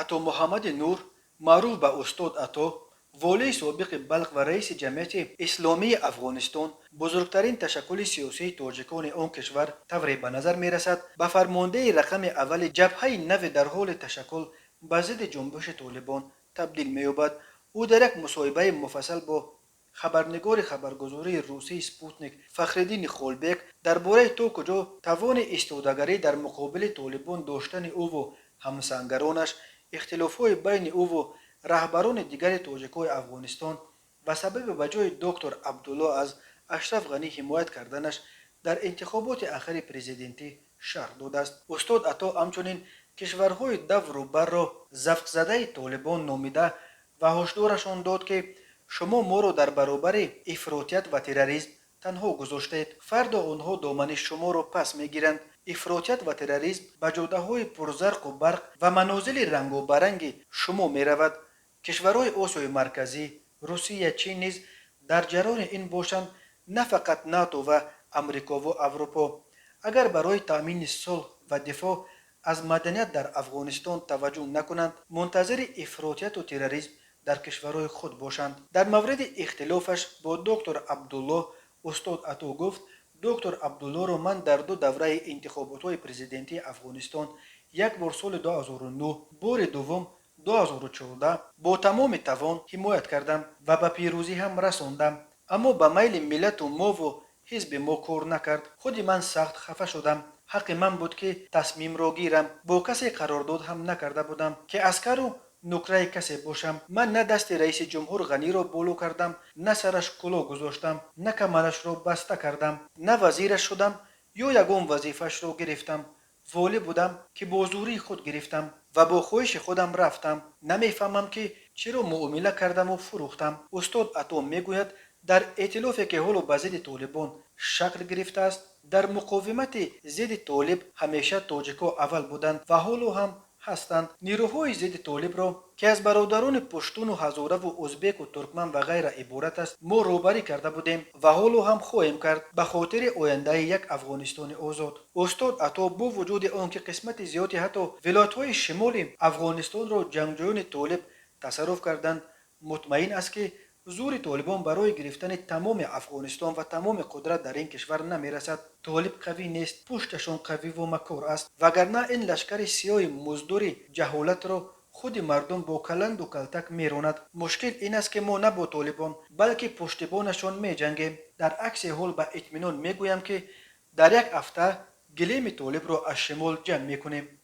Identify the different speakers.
Speaker 1: عطا محمد نور معروف به استاد عطا، والی سابق بلخ و رئیس جمعیت اسلامی افغانستان، بزرگترین تشکل سیاسی تاجیکان آن کشور طوری به نظر می رسد به فرمانده رقم اول جبهه نو در حال تشکل به ضد جنبش طالبان تبدیل می یابد. او در یک مصاحبه مفصل با خبرنگار خبرگزاری روسی سپوتنیک فخردین خولبک درباره تو کجا توان ایستادگی در مقابل طالبان داشتن او و همسنگرانش، اختلاف‌های بین او و رهبران دیگر تاجیک‌های افغانستان و سبب به جای دکتر عبدالله از اشرف غنی حمایت کردنش در انتخابات اخیر پرزیدنتی شرح داده است. استاد عطا همچنین کشورهای دور و بر را زفت زده طالبان نامیده و هشدارشان داد که شما ما را در برابر افراطیت و تروریسم تنها گذاشتید، فردا آنها دامن شما را پس میگیرند. افراطیت و تروریسم به جاده های پرزرق و برق و منازل رنگ و برنگ شما می رود. کشورهای آسیای مرکزی، روسیه، چین نیز در جریان این باشند، نه فقط ناتو و امریکا و اروپا. اگر برای تأمین صلح و دفاع از مدنیت در افغانستان توجه نکنند، منتظر افراطیت و تروریسم در کشورهای خود باشند. در مورد اختلافش با دکتر عبدالله، استاد عطا گفت دکتر عبدالله را من در دو دوره انتخابات های پرزیدنتی افغانستان، یک بار سال 2009، بار دوم 2014 با تمام توان حمایت کردم و به پیروزی هم رساندم، اما به میل ملت و ما و حزب ما کار نکرد. خود من سخت خفه شدم. حق من بود که تصمیم را گیرم. با کسی قرارداد هم نکرده بودم که عسکر و نوکره کسی باشم. من نه دست رئیس جمهور غنی را بولو کردم، نه سرش کلاه گذاشتم، نه کمرش را بسته کردم، نه وزیرش شدم یا یگان وظیفش را گرفتم. والی بودم که با زوری خود گرفتم و با خواهش خودم رفتم. نمیفهمم که چرا معامله کردم و فروختم. استاد عطا میگوید در ائتلافی که حالا به ضد طالبان شکل گرفته است، در مقاومت ضد طالب همیشه تاجیک‌ها اول بودند و حالا هم هستند. نیروهای ضد طالب را که از برادران پشتون و هزاره و ازبک و ترکمن و غیره عبارت است، ما روبری کرده بودیم و حالا هم خواهیم کرد به خاطر آینده یک افغانستان آزاد. استاد عطا با وجود آنکه قسمت زیادی حتی ولایت‌های شمال افغانستان را جنگجویان طالب تصرف کردند، مطمئن است که زور طالبان برای گرفتن تمام افغانستان و تمام قدرت در این کشور نمیرسد. طالب قوی نیست، پشتشان قوی و مکار است، وگرنه این لشکر سیاه مزدور جهالت را خود مردم با کلند و کلتک میراند. مشکل این است که ما نه با طالبان بلکه پشتیبانشان میجنگیم. در عکس حال به اطمینان میگویم که در یک هفته گلیم طالب را از شمال جمع میکنیم.